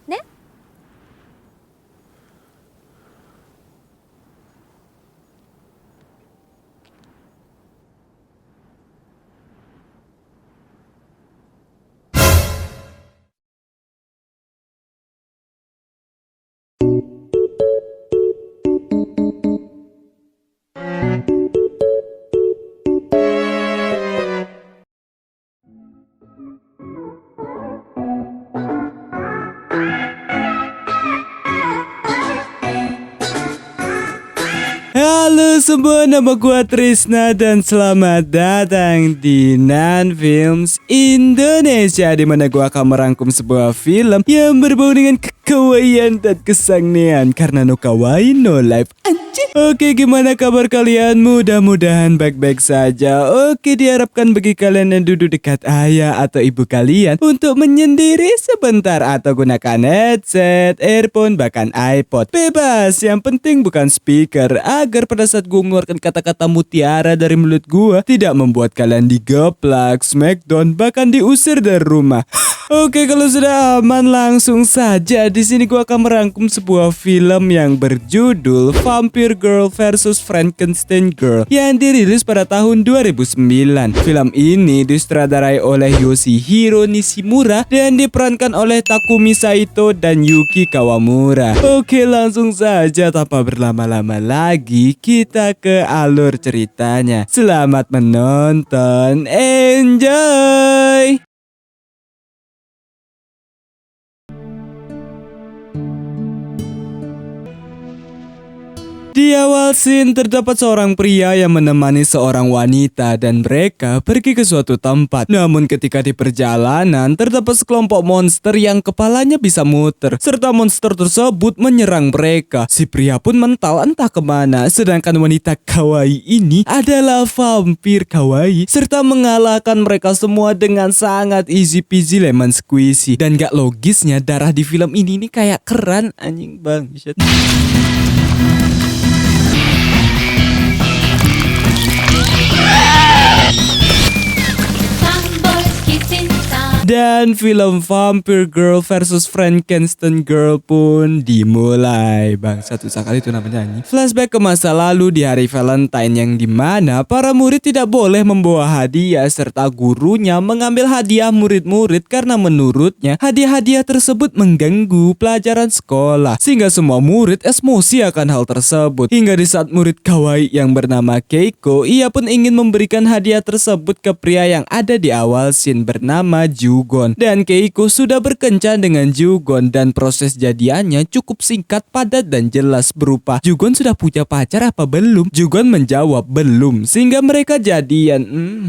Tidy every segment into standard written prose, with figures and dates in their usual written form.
네? Halo semua, nama gua Trisna dan selamat datang di Nan Films Indonesia, di mana gua akan merangkum sebuah film yang berbau dengan kekawaian dan kesangnian, karena no kawaii no life. Anjir. Oke, gimana kabar kalian? Mudah-mudahan baik-baik saja. Oke, diharapkan bagi kalian yang duduk dekat ayah atau ibu kalian untuk menyendiri sebentar atau gunakan headset, earphone, bahkan iPod. Bebas, yang penting bukan speaker, agar pada saat gue mengeluarkan kata-kata mutiara dari mulut gue tidak membuat kalian digeplak, smackdown, bahkan diusir dari rumah. Oke, kalau sudah aman, langsung saja. Di sini gue akan merangkum sebuah film yang berjudul Vampire Girl vs Frankenstein Girl yang dirilis pada tahun 2009. Film ini disutradarai oleh Yoshihiro Nishimura dan diperankan oleh Takumi Saito dan Yuki Kawamura. Oke, langsung saja tanpa berlama-lama lagi kita ke alur ceritanya. Selamat menonton, enjoy! Di awal scene terdapat seorang pria yang menemani seorang wanita dan mereka pergi ke suatu tempat. Namun ketika di perjalanan terdapat sekelompok monster yang kepalanya bisa muter, serta monster tersebut menyerang mereka. Si pria pun mental entah kemana, sedangkan wanita kawaii ini adalah vampir kawaii serta mengalahkan mereka semua dengan sangat easy peasy lemon squeezy. Dan gak logisnya darah di film ini nih kayak keran, anjing bang. Dan film Vampire Girl vs Frankenstein Girl pun dimulai. Bang, satu sekali itu namanya ini. Flashback ke masa lalu di hari Valentine yang dimana para murid tidak boleh membawa hadiah serta gurunya mengambil hadiah murid-murid karena menurutnya hadiah-hadiah tersebut mengganggu pelajaran sekolah. Sehingga semua murid emosi akan hal tersebut. Hingga di saat murid kawaii yang bernama Keiko, ia pun ingin memberikan hadiah tersebut ke pria yang ada di awal scene bernama Jugon. Dan Keiko sudah berkencan dengan Jugon dan proses jadiannya cukup singkat, padat dan jelas berupa Jugon sudah punya pacar apa belum? Jugon menjawab belum, sehingga mereka jadian.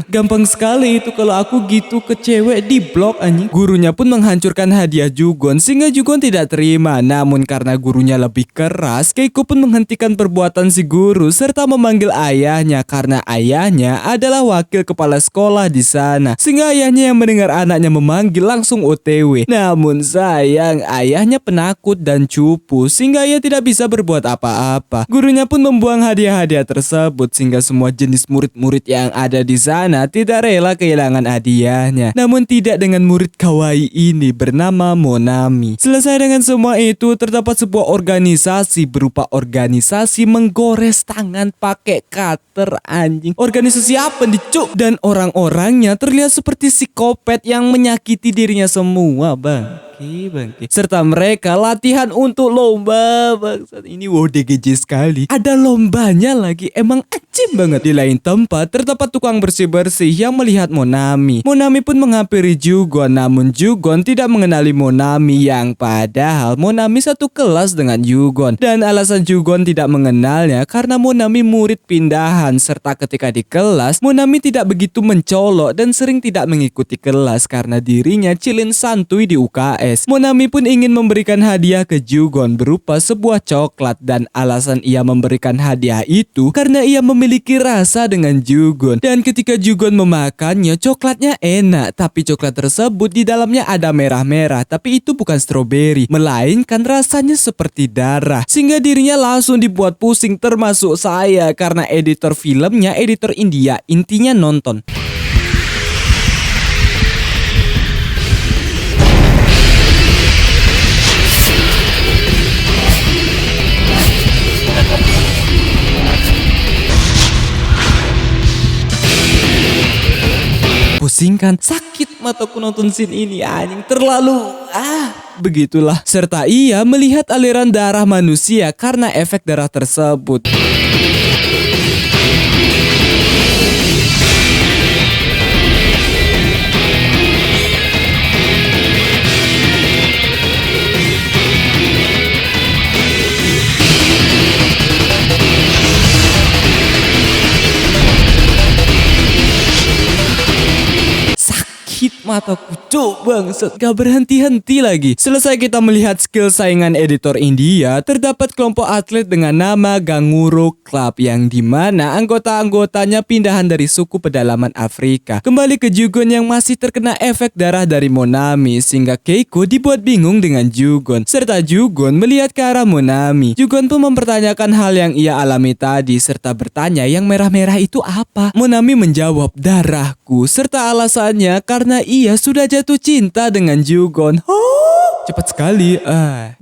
Gampang sekali itu kalau aku gitu ke cewek di blok anjing. Gurunya pun menghancurkan hadiah Jugon sehingga Jugon tidak terima. Namun karena gurunya lebih keras, Keiko pun menghentikan perbuatan si guru serta memanggil ayahnya karena ayahnya adalah wakil kepala sekolah di sana. Sehingga ayahnya yang mendengar anaknya memanggil langsung OTW. Namun sayang, ayahnya penakut dan cupu sehingga ia tidak bisa berbuat apa-apa. Gurunya pun membuang hadiah-hadiah tersebut sehingga semua jenis murid-murid yang ada di sana tidak rela kehilangan hadiahnya. Namun tidak dengan murid kawaii ini bernama Monami. Selesai dengan semua itu, terdapat sebuah organisasi berupa organisasi menggores tangan pakai cutter anjing. Organisasi apa nih cuk? Dan orang-orangnya terlihat seperti psikopat yang menyakiti dirinya semua, bangke. Serta mereka latihan untuk lomba, bangsat. Ini wow DGJ sekali. Ada lombanya lagi, emang acim banget. Di lain tempat terdapat tukang bersih-bersih yang melihat Monami. Monami pun menghampiri Jugon, namun Jugon tidak mengenali Monami, yang padahal Monami satu kelas dengan Jugon. Dan alasan Jugon tidak mengenalnya karena Monami murid pindahan, serta ketika di kelas Monami tidak begitu mencolok dan sering tidak mengikuti kelas karena dirinya cilin santuy di UKS. Monami pun ingin memberikan hadiah ke Jugon berupa sebuah coklat, dan alasan ia memberikan hadiah itu karena ia memiliki rasa dengan Jugon. Dan ketika Jugon memakannya, coklatnya enak, tapi coklat tersebut di dalamnya ada merah-merah, tapi itu bukan stroberi, melainkan rasanya seperti darah. Sehingga dirinya langsung dibuat pusing, termasuk saya karena editor filmnya editor India, intinya nonton. pusing kan? Sakit mataku nonton scene ini anjing, terlalu begitulah. Serta ia melihat aliran darah manusia karena efek darah tersebut. Mataku cuk bangsat, gak berhenti-henti lagi. Selesai kita melihat skill saingan editor India, terdapat kelompok atlet dengan nama Ganguro Club yang dimana anggota-anggotanya pindahan dari suku pedalaman Afrika. Kembali ke Jugon yang masih terkena efek darah dari Monami, sehingga Keiko dibuat bingung dengan Jugon. Serta Jugon melihat ke arah Monami. Jugon pun mempertanyakan hal yang ia alami tadi, serta bertanya yang merah-merah itu apa. Monami menjawab darahku, serta alasannya karena ia sudah jatuh cinta dengan Jugon. Cepat sekali.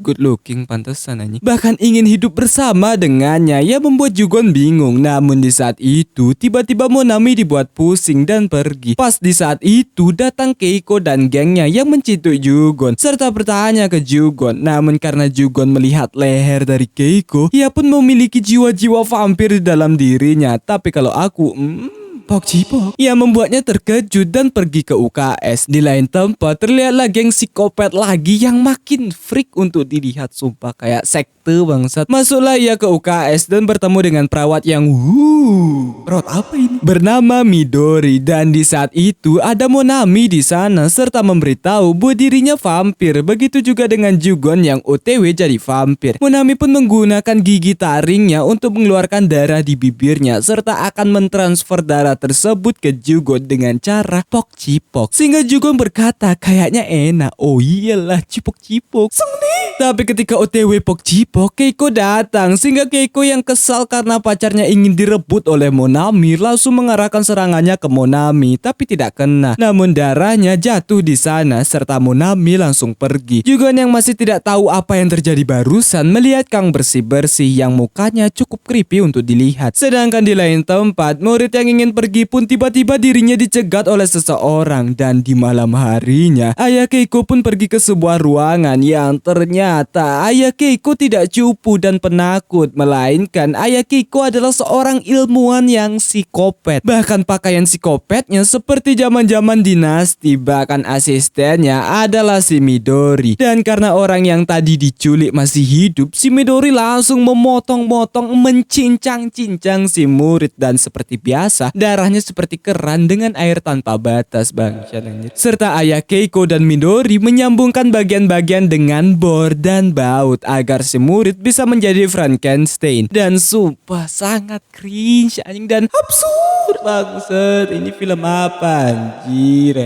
Good looking pantesan anjing. Bahkan ingin hidup bersama dengannya. Ya membuat Jugon bingung. Namun di saat itu tiba-tiba Monami dibuat pusing dan pergi. Pas di saat itu datang Keiko dan gengnya yang mencintui Jugon serta bertanya ke Jugon. Namun karena Jugon melihat leher dari Keiko, ia pun memiliki jiwa-jiwa vampir di dalam dirinya. Tapi kalau aku Pok-cipok. Ia membuatnya terkejut dan pergi ke UKS. Di lain tempat terlihatlah geng psikopat lagi yang makin freak untuk dilihat, sumpah kayak sekte bangsat. Masuklah ia ke UKS dan bertemu dengan perawat yang perawat apa ini? Bernama Midori, dan di saat itu ada Monami di sana serta memberitahu bahwa dirinya vampir. Begitu juga dengan Jugon yang OTW jadi vampir. Monami pun menggunakan gigi taringnya untuk mengeluarkan darah di bibirnya serta akan mentransfer darah tersebut ke Jugon dengan cara pok-cipok. Sehingga Jugon berkata kayaknya enak. Oh iyalah cipok-cipok. Tapi ketika OTW pok-cipok, Keiko datang. Sehingga Keiko yang kesal karena pacarnya ingin direbut oleh Monami langsung mengarahkan serangannya ke Monami, tapi tidak kena. Namun darahnya jatuh di sana serta Monami langsung pergi. Jugon yang masih tidak tahu apa yang terjadi barusan melihat Kang bersih-bersih yang mukanya cukup creepy untuk dilihat. Sedangkan di lain tempat, murid yang ingin pergi pun tiba-tiba dirinya dicegat oleh seseorang. Dan di malam harinya, ayah Keiko pun pergi ke sebuah ruangan yang ternyata ayah Keiko tidak cupu dan penakut, melainkan ayah Keiko adalah seorang ilmuwan yang psikopat. Bahkan pakaian psikopatnya seperti zaman-zaman dinasti. Bahkan asistennya adalah si Midori. Dan karena orang yang tadi diculik masih hidup, si Midori langsung memotong-motong, mencincang-cincang si murid. Dan seperti biasa, darahnya seperti keran dengan air tanpa batas serta ayah Keiko dan Midori menyambungkan bagian-bagian dengan bor dan baut agar si murid bisa menjadi Frankenstein. Dan sumpah sangat cringe anjing dan absurd banget. Ini film apa anjir.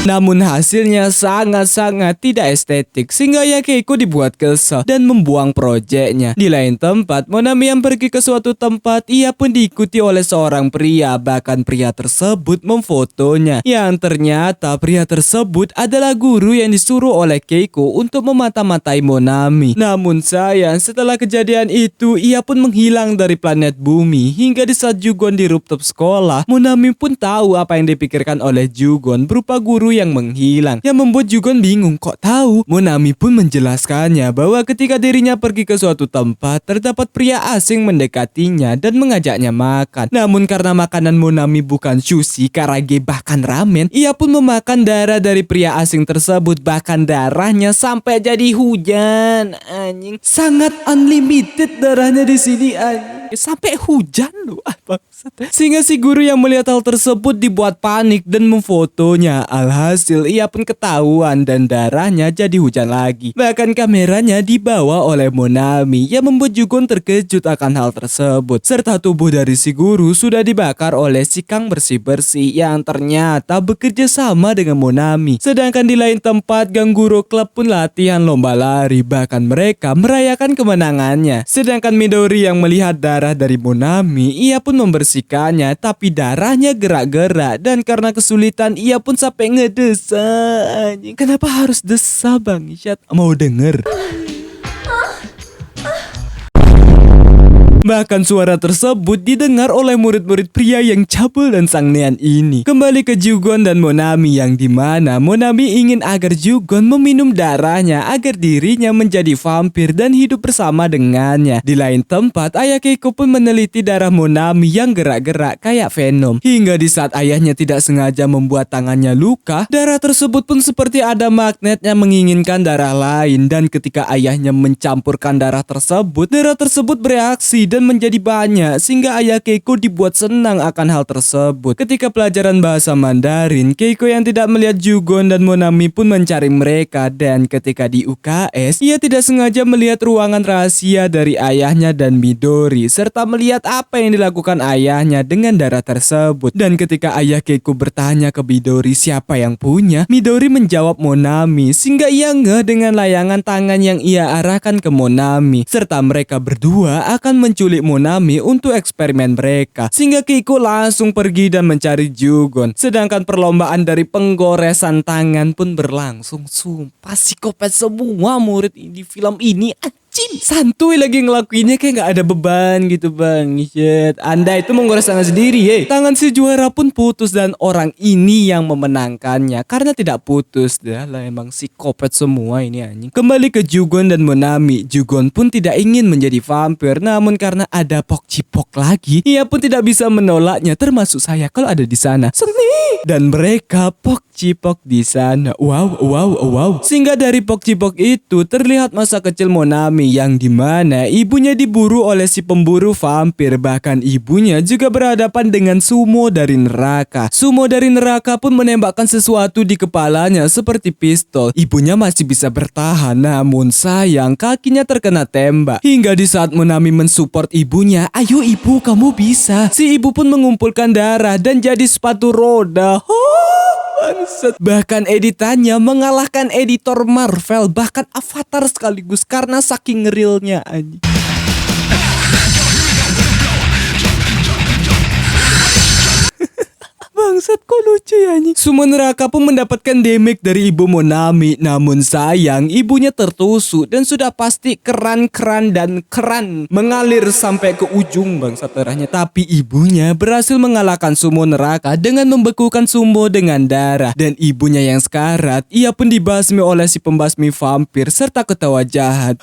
Namun hasilnya sangat-sangat tidak estetik sehingga ya Keiko dibuat kesal dan membuang proyeknya. Di lain tempat, Monami yang pergi ke suatu tempat, ia pun diikuti oleh seorang pria. Bahkan pria tersebut memfotonya, yang ternyata pria tersebut adalah guru yang disuruh oleh Keiko untuk memata-matai Monami. Namun sayang, setelah kejadian itu ia pun menghilang dari planet bumi. Hingga di saat Jugon di rooftop sekolah, Monami pun tahu apa yang dipikirkan oleh Jugon berupa guru yang menghilang, yang membuat Jugon bingung kok tahu. Monami pun menjelaskannya bahwa ketika dirinya pergi ke suatu tempat, terdapat pria asing mendekatinya dan mengajaknya makan. Namun karena makanan Monami bukan sushi, karage, bahkan ramen, ia pun memakan darah dari pria asing tersebut. Bahkan darahnya sampai jadi hujan anjing. Sangat unlimited darahnya di sini anjing. Sampai hujan loh bangsat. Sehingga si guru yang melihat hal tersebut dibuat panik dan memfotonya. Alhasil ia pun ketahuan dan darahnya jadi hujan lagi. Bahkan kameranya dibawa oleh Monami yang membuat Jugon terkejut akan hal tersebut. Serta tubuh dari si guru sudah dibakar oleh si Kang bersih-bersih yang ternyata bekerja sama dengan Monami. Sedangkan di lain tempat, Ganguro Club pun latihan lomba lari. Bahkan mereka merayakan kemenangannya. Sedangkan Midori yang melihat darah dari Monami, ia pun membersihkannya, tapi darahnya gerak-gerak. Dan karena kesulitan, ia pun sampai ngedesa. Kenapa harus desa bang Isyat? Mau denger? Bahkan suara tersebut didengar oleh murid-murid pria yang cabul dan sangnean ini. Kembali ke Jugon dan Monami yang dimana Monami ingin agar Jugon meminum darahnya agar dirinya menjadi vampir dan hidup bersama dengannya. Di lain tempat, ayah Keiko pun meneliti darah Monami yang gerak-gerak kayak Venom. Hingga di saat ayahnya tidak sengaja membuat tangannya luka, darah tersebut pun seperti ada magnetnya menginginkan darah lain. Dan ketika ayahnya mencampurkan darah tersebut bereaksi dan menjadi banyak sehingga ayah Keiko dibuat senang akan hal tersebut. Ketika pelajaran bahasa Mandarin, Keiko yang tidak melihat Jugon dan Monami pun mencari mereka, dan ketika di UKS, ia tidak sengaja melihat ruangan rahasia dari ayahnya dan Midori serta melihat apa yang dilakukan ayahnya dengan darah tersebut. Dan ketika ayah Keiko bertanya ke Midori siapa yang punya, Midori menjawab Monami sehingga ia ngeh dengan layangan tangan yang ia arahkan ke Monami, serta mereka berdua akan menculik Monami untuk eksperimen mereka. Sehingga Keiko langsung pergi dan mencari Jugon. Sedangkan perlombaan dari penggoresan tangan pun berlangsung. Sumpah psikopat semua murid di film ini. Santuy lagi ngelakuinnya kayak gak ada beban gitu bang. Shit. Anda itu menggores tangan sendiri. Tangan si juara pun putus dan orang ini yang memenangkannya karena tidak putus. Dah lah emang psikopat semua ini anjing. Kembali ke Jugon dan Monami. Jugon pun tidak ingin menjadi vampir, namun karena ada Pokcipok lagi, ia pun tidak bisa menolaknya, termasuk saya kalau ada di sana. Seni. Dan mereka Pokcipok di sana. Wow. Sehingga dari Pokcipok itu terlihat masa kecil Monami yang dimana ibunya diburu oleh si pemburu vampir. Bahkan ibunya juga berhadapan dengan Sumo dari neraka. Sumo dari neraka pun menembakkan sesuatu di kepalanya seperti pistol. Ibunya masih bisa bertahan, namun sayang kakinya terkena tembak. Hingga di saat Monami mensupport ibunya, ayo ibu kamu bisa. Si ibu pun mengumpulkan darah dan jadi sepatu roda. Bahkan editannya mengalahkan editor Marvel, bahkan Avatar sekaligus karena saking realnya aja. Bangsat kok lucu ya nih. Sumo neraka pun mendapatkan damage dari ibu Monami, namun sayang ibunya tertusuk dan sudah pasti keran mengalir sampai ke ujung bangsat darahnya. Tapi ibunya berhasil mengalahkan Sumo neraka dengan membekukan Sumo dengan darah, dan ibunya yang sekarat ia pun dibasmi oleh si pembasmi vampir serta ketawa jahat.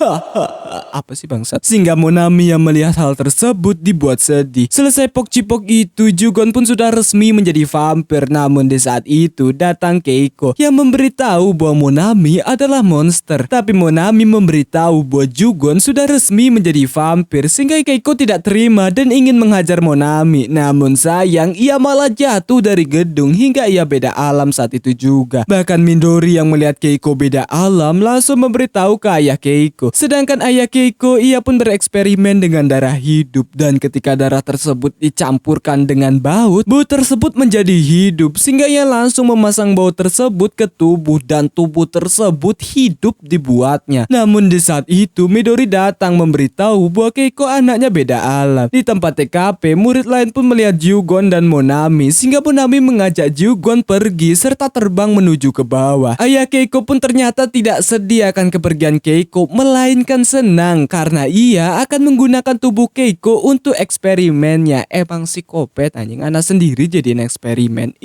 Apa sih bangsat? Sehingga Monami yang melihat hal tersebut dibuat sedih. Selesai Pokcipok itu, Jugon pun sudah resmi menjadi vampir. Namun di saat itu datang Keiko yang memberitahu bahwa Monami adalah monster. Tapi Monami memberitahu bahwa Jugon sudah resmi menjadi vampir, sehingga Keiko tidak terima dan ingin menghajar Monami. Namun sayang ia malah jatuh dari gedung hingga ia beda alam saat itu juga. Bahkan Midori yang melihat Keiko beda alam langsung memberitahu ke ayah Keiko. Sedangkan ayah Keiko ia pun bereksperimen dengan darah hidup, dan ketika darah tersebut dicampurkan dengan baut tersebut menjadi hidup, sehingga ia langsung memasang baut tersebut ke tubuh dan tubuh tersebut hidup dibuatnya. Namun di saat itu Midori datang memberitahu bahwa Keiko anaknya beda alam. Di tempat TKP, murid lain pun melihat Jugon dan Monami, sehingga Monami mengajak Jugon pergi serta terbang menuju ke bawah. Ayah Keiko pun ternyata tidak sedih akan kepergian Keiko, melainkan senang karena ia akan menggunakan tubuh Keiko untuk eksperimennya. Emang psikopat anjing, anak sendiri jadiin eksperimen.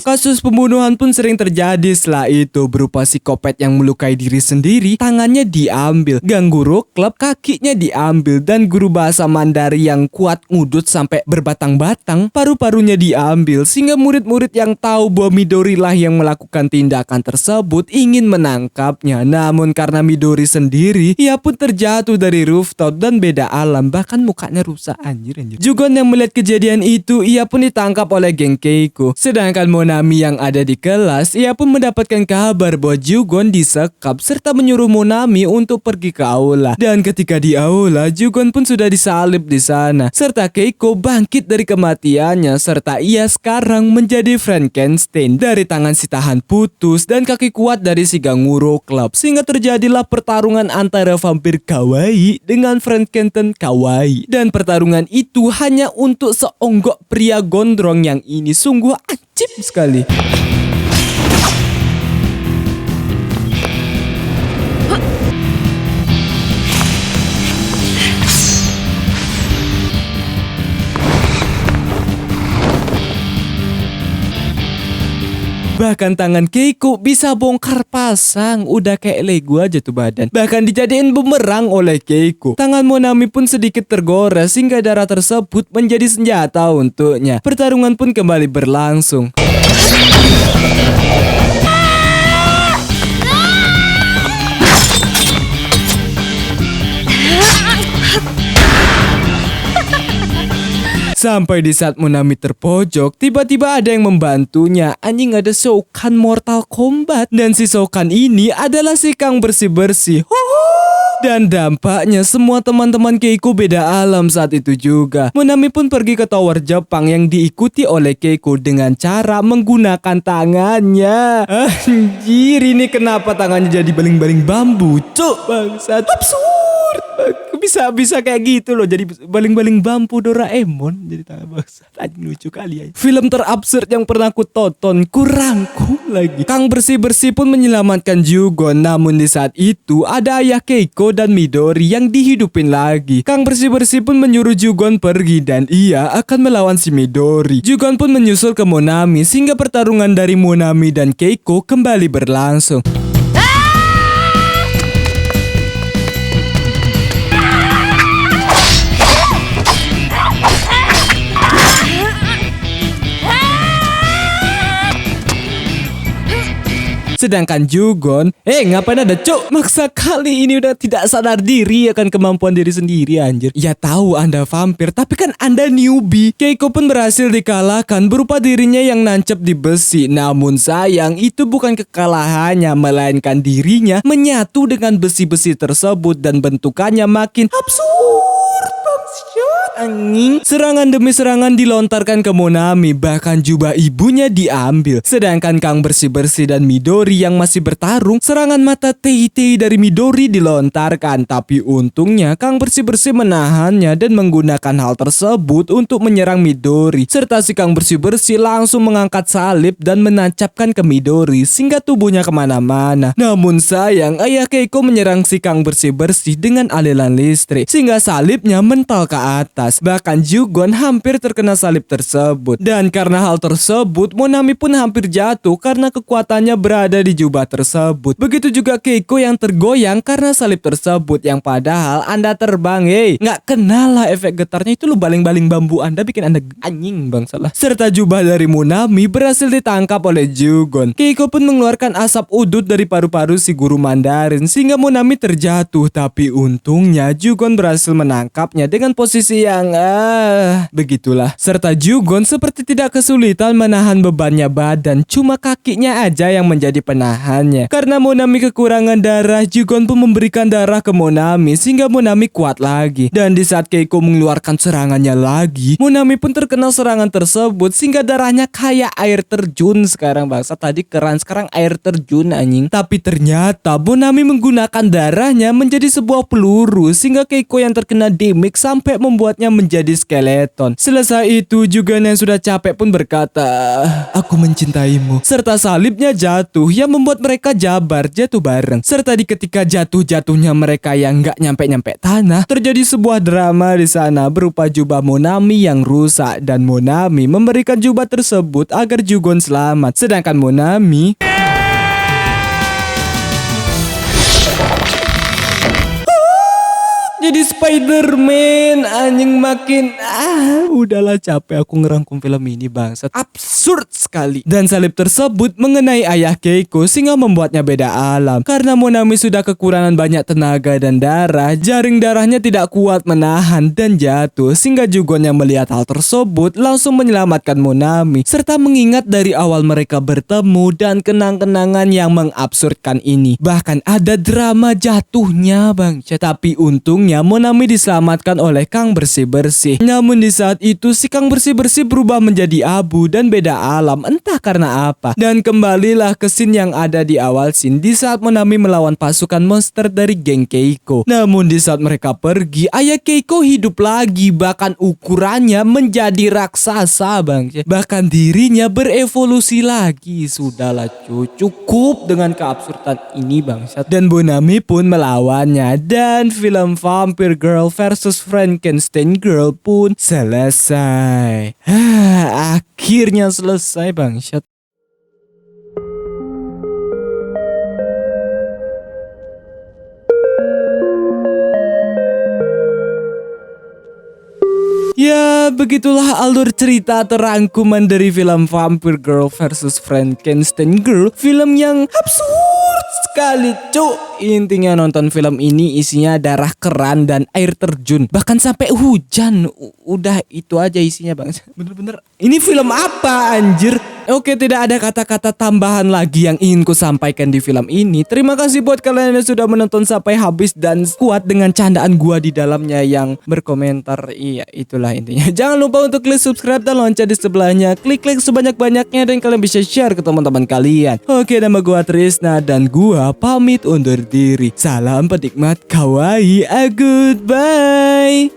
Kasus pembunuhan pun sering terjadi setelah itu, berupa psikopat yang melukai diri sendiri, tangannya diambil, gang guru klub kakinya diambil, dan guru bahasa Mandarin yang kuat ngudut sampai berbatang-batang paru-parunya diambil. Sehingga murid-murid yang tahu bahwa Midori lah yang melakukan tindakan tersebut ingin menangkapnya. Namun karena Midori sendiri, ia pun terjatuh dari rooftop dan beda alam, bahkan mukanya rusak anjir. Jugon yang melihat kejadian itu, ia pun ditangkap oleh geng Keiko. Sedangkan Monami yang ada di kelas, ia pun mendapatkan kabar bahwa Jugon disekap serta menyuruh Monami untuk pergi ke aula. Dan ketika di aula, Jugon pun sudah disalib di sana, serta Keiko bangkit dari kematiannya, serta ia sekarang menjadi Frankenstein dari tangan si tahan putus dan kaki kuat dari si Ganguro Club. Sehingga terjadilah pertarungan antara vampir kawaii dengan Frankenstein kawaii, dan pertarungan itu hanya untuk seonggok pria gondrong yang ini sungguh ajib sekali. Bahkan tangan Keiko bisa bongkar pasang. Udah kayak Lego aja tuh badan. Bahkan dijadiin bumerang oleh Keiko. Tangan Monami pun sedikit tergores hingga darah tersebut menjadi senjata untuknya. Pertarungan pun kembali berlangsung. Sampai di saat Monami terpojok, tiba-tiba ada yang membantunya. Anjing, ada Shoukan Mortal Kombat. Dan si Shoukan ini adalah si Kang bersih-bersih. Dan dampaknya semua teman-teman Keiko beda alam saat itu juga. Monami pun pergi ke tower Jepang yang diikuti oleh Keiko dengan cara menggunakan tangannya. Anjir, ini kenapa tangannya jadi baling-baling bambu? Cuk, bangsat. Absurd. Bisa kayak gitu loh, jadi baling-baling bambu Doraemon. Jadi tangan bangsat. Anjing, lucu kali ya. Film terabsurd yang pernah aku tonton, kurangku lagi. Kang bersih-bersih pun menyelamatkan Jugon. Namun di saat itu ada ayah Keiko dan Midori yang dihidupin lagi. Kang bersih-bersih pun menyuruh Jugon pergi dan ia akan melawan si Midori. Jugon pun menyusul ke Monami sehingga pertarungan dari Monami dan Keiko kembali berlangsung. Sedangkan Jugon, ngapain ada cuk? Maksa kali ini udah tidak sadar diri akan kemampuan diri sendiri anjir. Ya tahu Anda vampir, tapi kan Anda newbie. Keiko pun berhasil dikalahkan berupa dirinya yang nancep di besi. Namun sayang, itu bukan kekalahannya, melainkan dirinya menyatu dengan besi-besi tersebut dan bentukannya makin absurd. Angin. Serangan demi serangan dilontarkan ke Monami, bahkan jubah ibunya diambil. Sedangkan Kang bersih-bersih dan Midori yang masih bertarung, serangan mata Tei-Tei dari Midori dilontarkan. Tapi untungnya Kang bersih-bersih menahannya dan menggunakan hal tersebut untuk menyerang Midori. Serta si Kang bersih-bersih langsung mengangkat salib dan menancapkan ke Midori sehingga tubuhnya kemana-mana. Namun sayang, ayah Keiko menyerang si Kang bersih-bersih dengan aliran listrik sehingga salibnya mental ke atas. Bahkan Jugon hampir terkena salib tersebut. Dan karena hal tersebut, Monami pun hampir jatuh karena kekuatannya berada di jubah tersebut. Begitu juga Keiko yang tergoyang karena salib tersebut, yang padahal Anda terbang. Nggak kenal lah efek getarnya itu, lo baling-baling bambu Anda bikin Anda anjing bang salah. Serta jubah dari Monami berhasil ditangkap oleh Jugon. Keiko pun mengeluarkan asap udut dari paru-paru si guru Mandarin sehingga Monami terjatuh. Tapi untungnya Jugon berhasil menangkapnya dengan posisi yang begitulah. Serta Jugon seperti tidak kesulitan menahan bebannya badan, cuma kakinya aja yang menjadi penahannya. Karena Monami kekurangan darah, Jugon pun memberikan darah ke Monami sehingga Monami kuat lagi. Dan di saat Keiko mengeluarkan serangannya lagi, Monami pun terkena serangan tersebut sehingga darahnya kayak air terjun sekarang bangsa. Tadi keran, sekarang air terjun anjing. Tapi ternyata Monami menggunakan darahnya menjadi sebuah peluru sehingga Keiko yang terkena damage sampai membuatnya menjadi skeleton. Selesai itu, Jugon yang sudah capek pun berkata, "Aku mencintaimu." Serta salibnya jatuh yang membuat mereka jatuh bareng. Serta di ketika jatuhnya mereka yang nggak nyampe tanah, terjadi sebuah drama di sana berupa jubah Monami yang rusak dan Monami memberikan jubah tersebut agar Jugon selamat. Sedangkan Monami jadi Spider-Man. Anjing, makin udahlah capek aku ngerangkum film ini bangsat. Absurd sekali. Dan salib tersebut mengenai ayah Keiko sehingga membuatnya beda alam. Karena Monami sudah kekurangan banyak tenaga dan darah, jaring darahnya tidak kuat menahan dan jatuh. Sehingga Jugon yang melihat hal tersebut langsung menyelamatkan Monami. Serta mengingat dari awal mereka bertemu dan kenang-kenangan yang mengabsurdkan ini. Bahkan ada drama jatuhnya bang. Tapi untungnya Monami diselamatkan oleh Kang bersih-bersih. Namun di saat itu si Kang bersih-bersih berubah menjadi abu dan beda alam, entah karena apa. Dan kembalilah ke scene yang ada di awal scene di saat Monami melawan pasukan monster dari geng Keiko. Namun di saat mereka pergi, ayah Keiko hidup lagi, bahkan ukurannya menjadi raksasa bang. Bahkan dirinya berevolusi lagi. Sudahlah cukup dengan keabsurdan ini bangsat. Dan Monami pun melawannya dan film Vampire Girl versus Frankenstein Girl pun selesai. Akhirnya selesai bangsat. Ya, begitulah alur cerita atau rangkuman dari film Vampire Girl versus Frankenstein Girl. Film yang absurd sekali, cuk. Intinya nonton film ini isinya darah keran dan air terjun. Bahkan sampai hujan. Udah itu aja isinya, Bang. Bener-bener. Ini film apa, anjir? Oke, tidak ada kata-kata tambahan lagi yang ingin ku sampaikan di film ini. Terima kasih buat kalian yang sudah menonton sampai habis dan kuat dengan candaan gua di dalamnya yang berkomentar. Iya, itulah intinya. Jangan lupa untuk klik subscribe dan lonceng di sebelahnya. Klik sebanyak-banyaknya dan kalian bisa share ke teman-teman kalian. Oke, nama gua Trisna dan gua pamit undur diri. Salam penikmat kawaii. Goodbye.